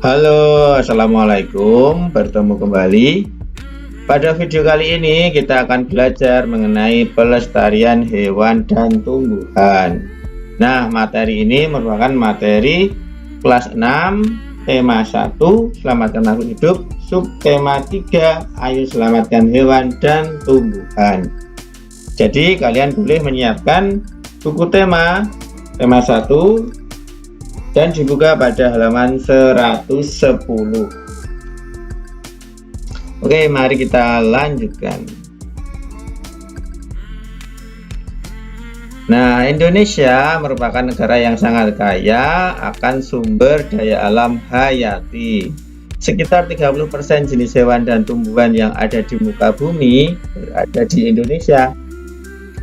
Halo, assalamualaikum. Bertemu kembali. Pada video kali ini kita akan belajar mengenai pelestarian hewan dan tumbuhan. Nah, materi ini merupakan materi kelas 6, tema 1, selamatkan makhluk hidup, subtema 3, ayo selamatkan hewan dan tumbuhan. Jadi kalian boleh menyiapkan buku tema 1 dan dibuka pada halaman 110. Oke, mari kita lanjutkan. Nah, Indonesia merupakan negara yang sangat kaya akan sumber daya alam hayati. Sekitar 30% jenis hewan dan tumbuhan yang ada di muka bumi berada di Indonesia.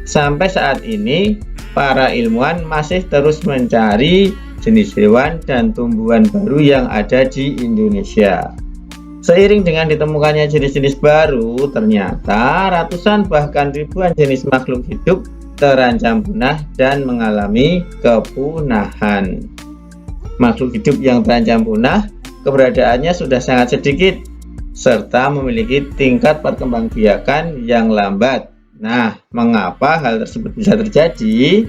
Sampai saat ini, para ilmuwan masih terus mencari jenis hewan dan tumbuhan baru yang ada di Indonesia. Seiring dengan ditemukannya jenis-jenis baru, ternyata ratusan bahkan ribuan jenis makhluk hidup terancam punah dan mengalami kepunahan. Makhluk hidup yang terancam punah, keberadaannya sudah sangat sedikit, serta memiliki tingkat perkembangbiakan yang lambat. Nah, mengapa hal tersebut bisa terjadi?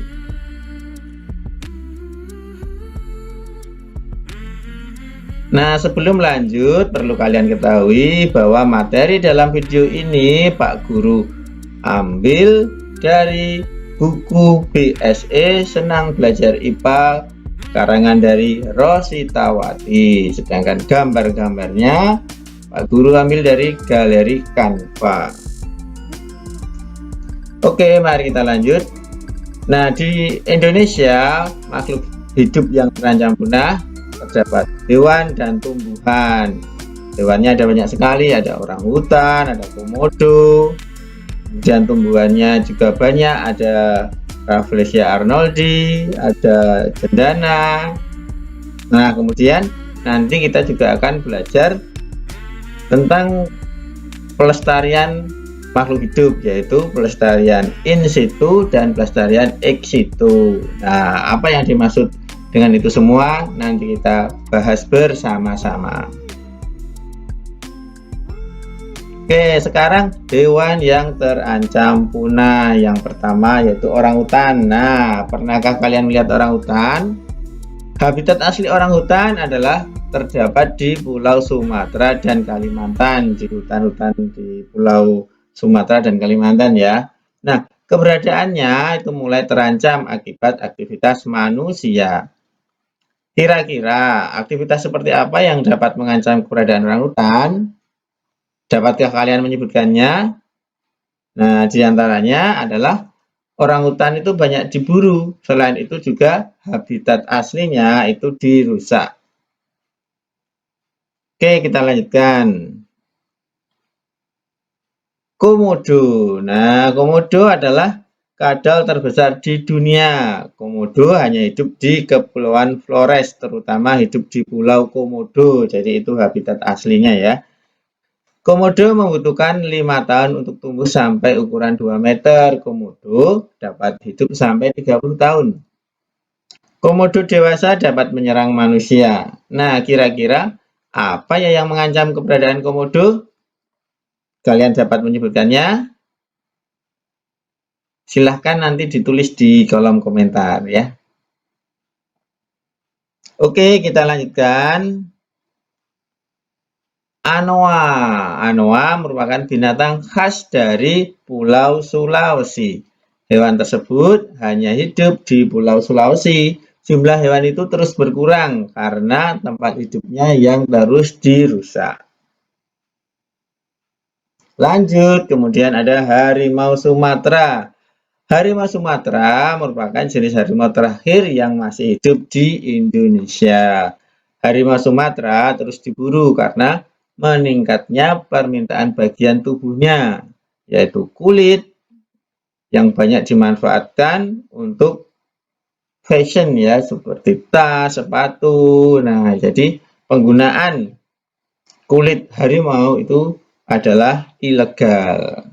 Nah, sebelum lanjut, perlu kalian ketahui bahwa materi dalam video ini Pak Guru ambil dari buku BSE Senang Belajar IPA karangan dari Rositawati. Sedangkan gambar-gambarnya Pak Guru ambil dari galeri Canva. Oke, mari kita lanjut. Nah, di Indonesia, makhluk hidup yang terancam punah terdapat hewan dan tumbuhan. Hewannya ada banyak sekali, ada orangutan, ada komodo, kemudian tumbuhannya juga banyak, ada Rafflesia arnoldi, ada cendana. Nah, kemudian nanti kita juga akan belajar tentang pelestarian makhluk hidup, yaitu pelestarian in situ dan pelestarian ex situ. Nah, apa yang dimaksud dengan itu semua nanti kita bahas bersama-sama. Oke, sekarang hewan yang terancam punah. Yang pertama yaitu orangutan. Nah, pernahkah kalian melihat orangutan? Habitat asli orangutan adalah terdapat di Pulau Sumatera dan Kalimantan, di hutan-hutan di Pulau Sumatera dan Kalimantan ya. Nah, keberadaannya itu mulai terancam akibat aktivitas manusia. Kira-kira aktivitas seperti apa yang dapat mengancam keberadaan orangutan? Dapatkah kalian menyebutkannya? Nah, diantaranya adalah orangutan itu banyak diburu. Selain itu juga habitat aslinya itu dirusak. Oke, kita lanjutkan. Komodo. Nah, komodo adalah kadal terbesar di dunia. Komodo hanya hidup di Kepulauan Flores, terutama hidup di Pulau Komodo. Jadi itu habitat aslinya ya. Komodo membutuhkan 5 tahun untuk tumbuh sampai ukuran 2 meter. Komodo dapat hidup sampai 30 tahun. Komodo dewasa dapat menyerang manusia. Nah, kira-kira apa ya yang mengancam keberadaan komodo? Kalian dapat menyebutkannya? Silahkan nanti ditulis di kolom komentar ya. Oke, kita lanjutkan. Anoa. Anoa merupakan binatang khas dari Pulau Sulawesi. Hewan tersebut hanya hidup di Pulau Sulawesi. Jumlah hewan itu terus berkurang karena tempat hidupnya yang terus dirusak. Lanjut, kemudian ada harimau Sumatera. Harimau Sumatera merupakan jenis harimau terakhir yang masih hidup di Indonesia. Harimau Sumatera terus diburu karena meningkatnya permintaan bagian tubuhnya, yaitu kulit yang banyak dimanfaatkan untuk fashion ya, seperti tas, sepatu. Nah, jadi penggunaan kulit harimau itu adalah ilegal.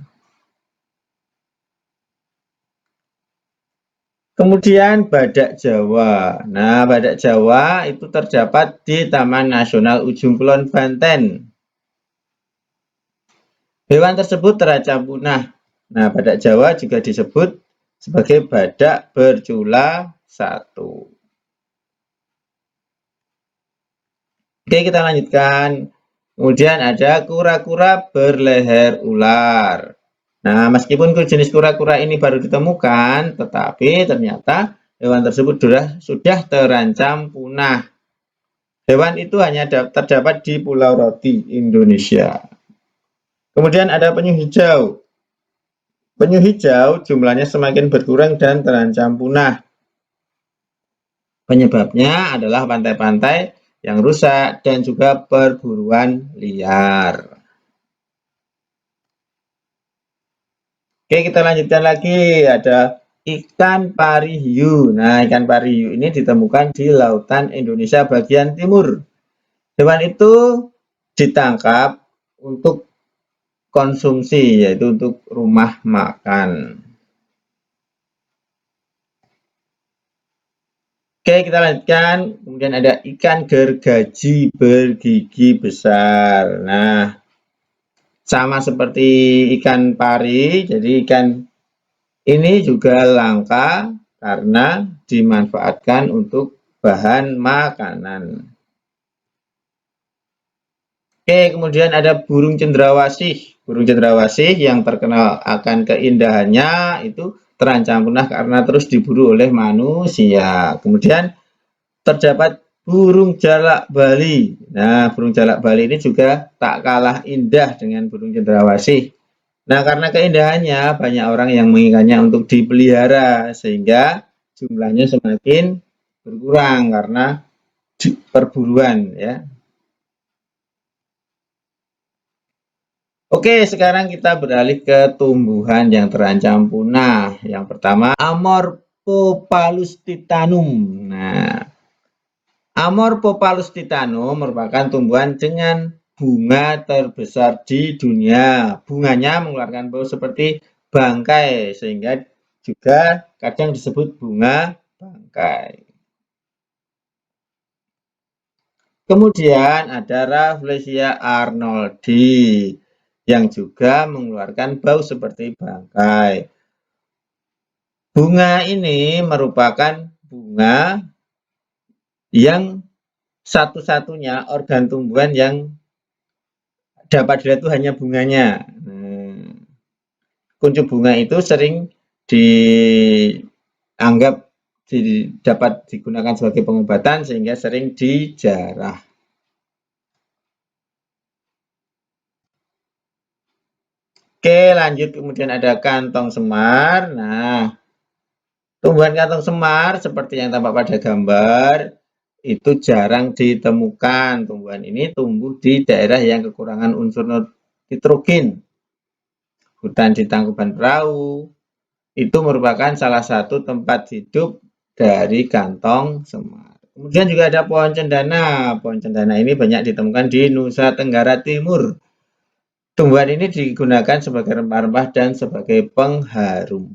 Kemudian badak Jawa. Nah, badak Jawa itu terdapat di Taman Nasional Ujung Kulon, Banten. Hewan tersebut terancam punah. Nah, badak Jawa juga disebut sebagai badak bercula satu. Oke, kita lanjutkan. Kemudian ada kura-kura berleher ular. Nah, meskipun jenis kura-kura ini baru ditemukan, tetapi ternyata hewan tersebut sudah terancam punah. Hewan itu hanya terdapat di Pulau Roti, Indonesia. Kemudian ada penyu hijau. Penyu hijau jumlahnya semakin berkurang dan terancam punah. Penyebabnya adalah pantai-pantai yang rusak dan juga perburuan liar. Oke, kita lanjutkan lagi. Ada ikan pari hiu. Nah, ikan pari hiu ini ditemukan di lautan Indonesia bagian timur. Hewan itu ditangkap untuk konsumsi, yaitu untuk rumah makan. Oke, kita lanjutkan. Kemudian ada ikan gergaji bergigi besar. Nah, sama seperti ikan pari, jadi ikan ini juga langka karena dimanfaatkan untuk bahan makanan. Oke, kemudian ada burung cendrawasih. Burung cendrawasih yang terkenal akan keindahannya itu terancam punah karena terus diburu oleh manusia. Kemudian terdapat burung jalak Bali. Nah, burung jalak Bali ini juga tak kalah indah dengan burung cendrawasih. Nah, karena keindahannya, banyak orang yang menginginkannya untuk dipelihara, sehingga jumlahnya semakin berkurang karena perburuan, ya. Oke, sekarang kita beralih ke tumbuhan yang terancam punah. Yang pertama, Amorphophallus titanum. Nah, Amorphophallus titanum merupakan tumbuhan dengan bunga terbesar di dunia. Bunganya mengeluarkan bau seperti bangkai, sehingga juga kadang disebut bunga bangkai. Kemudian ada Rafflesia arnoldi yang juga mengeluarkan bau seperti bangkai. Bunga ini merupakan bunga yang satu-satunya organ tumbuhan yang dapat dilihat itu hanya bunganya. Kuncup bunga itu sering dianggap dapat digunakan sebagai pengobatan sehingga sering dijarah. Oke, lanjut. Kemudian ada kantong semar. Nah, tumbuhan kantong semar seperti yang tampak pada gambar itu jarang ditemukan. Tumbuhan ini tumbuh di daerah yang kekurangan unsur nitrogen. Hutan di Tangkuban Perahu itu merupakan salah satu tempat hidup dari kantong semar. Kemudian juga ada pohon cendana. Pohon cendana ini banyak ditemukan di Nusa Tenggara Timur. Tumbuhan ini digunakan sebagai rempah-rempah dan sebagai pengharum.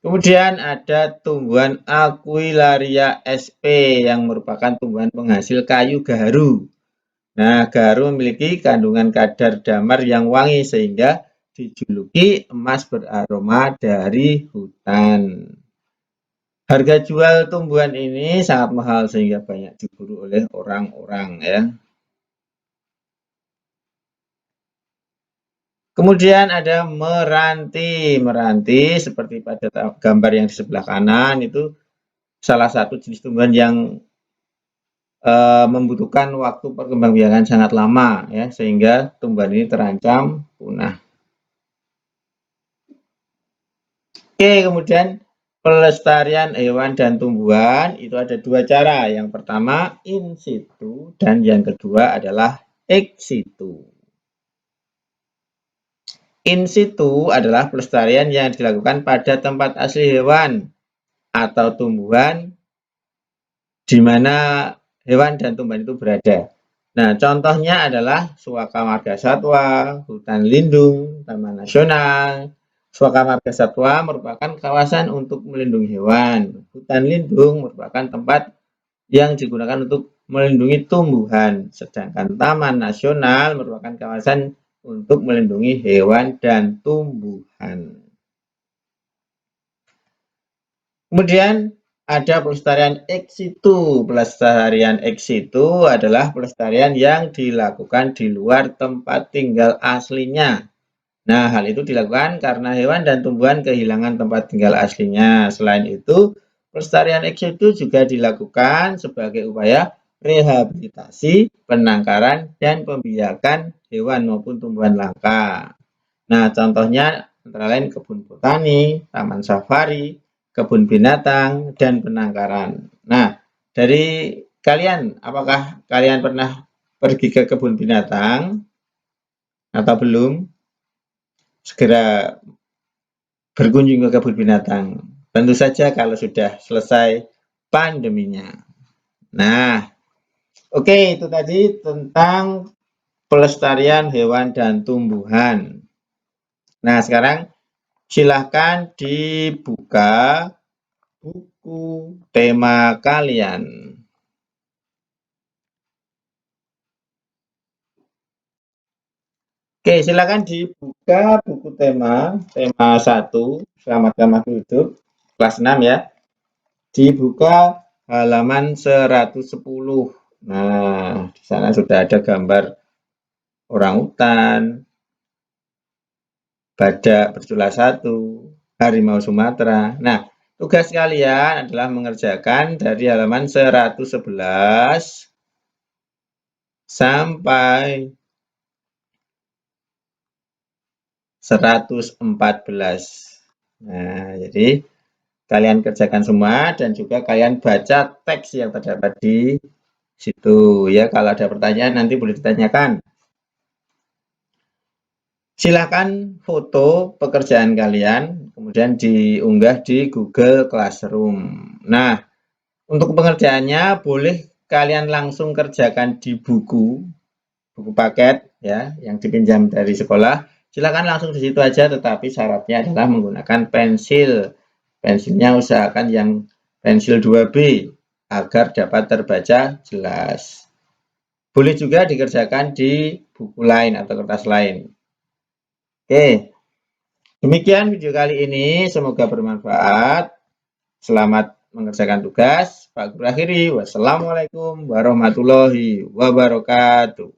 Kemudian ada tumbuhan Aquilaria sp yang merupakan tumbuhan penghasil kayu gaharu. Nah, gaharu memiliki kandungan kadar damar yang wangi sehingga dijuluki emas beraroma dari hutan. Harga jual tumbuhan ini sangat mahal sehingga banyak diburu oleh orang-orang, ya. Kemudian ada meranti. Meranti seperti pada gambar yang di sebelah kanan itu salah satu jenis tumbuhan yang membutuhkan waktu perkembangbiakan sangat lama, ya, sehingga tumbuhan ini terancam punah. Oke, kemudian pelestarian hewan dan tumbuhan itu ada dua cara. Yang pertama in situ dan yang kedua adalah ex situ. In situ adalah pelestarian yang dilakukan pada tempat asli hewan atau tumbuhan di mana hewan dan tumbuhan itu berada. Nah, contohnya adalah suaka marga satwa, hutan lindung, taman nasional, Suaka Marga Satwa merupakan kawasan untuk melindungi hewan. Hutan lindung merupakan tempat yang digunakan untuk melindungi tumbuhan, sedangkan Taman Nasional merupakan kawasan untuk melindungi hewan dan tumbuhan. Kemudian ada pelestarian ex situ. Pelestarian ex situ adalah pelestarian yang dilakukan di luar tempat tinggal aslinya. Nah, hal itu dilakukan karena hewan dan tumbuhan kehilangan tempat tinggal aslinya. Selain itu, pelestarian ex situ juga dilakukan sebagai upaya rehabilitasi, penangkaran, dan pembiakan hewan maupun tumbuhan langka. Nah, contohnya antara lain kebun botani, taman safari, kebun binatang, dan penangkaran. Nah, dari kalian, apakah kalian pernah pergi ke kebun binatang atau belum? Segera berkunjung ke kebun binatang. Tentu saja kalau sudah selesai pandeminya. Nah, oke, itu tadi tentang pelestarian hewan dan tumbuhan. Nah, sekarang silahkan dibuka buku tema kalian. Oke, silakan dibuka buku tema 1, Selamatkan Makhluk Hidup, kelas 6 ya. Dibuka halaman 110. Nah, di sana sudah ada gambar orangutan, badak bercula 1, harimau Sumatera. Nah, tugas kalian adalah mengerjakan dari halaman 111 sampai 114. Nah, jadi kalian kerjakan semua dan juga kalian baca teks yang terdapat di situ ya. Kalau ada pertanyaan nanti boleh ditanyakan. Silakan foto pekerjaan kalian kemudian diunggah di Google Classroom. Nah, untuk pengerjaannya boleh kalian langsung kerjakan di buku paket ya yang dipinjam dari sekolah. Silakan langsung di situ aja, tetapi syaratnya adalah menggunakan pensil. Pensilnya usahakan yang pensil 2B agar dapat terbaca jelas. Boleh juga dikerjakan di buku lain atau kertas lain. Oke, demikian video kali ini. Semoga bermanfaat. Selamat mengerjakan tugas. Pak Guru akhiri. Wassalamualaikum warahmatullahi wabarakatuh.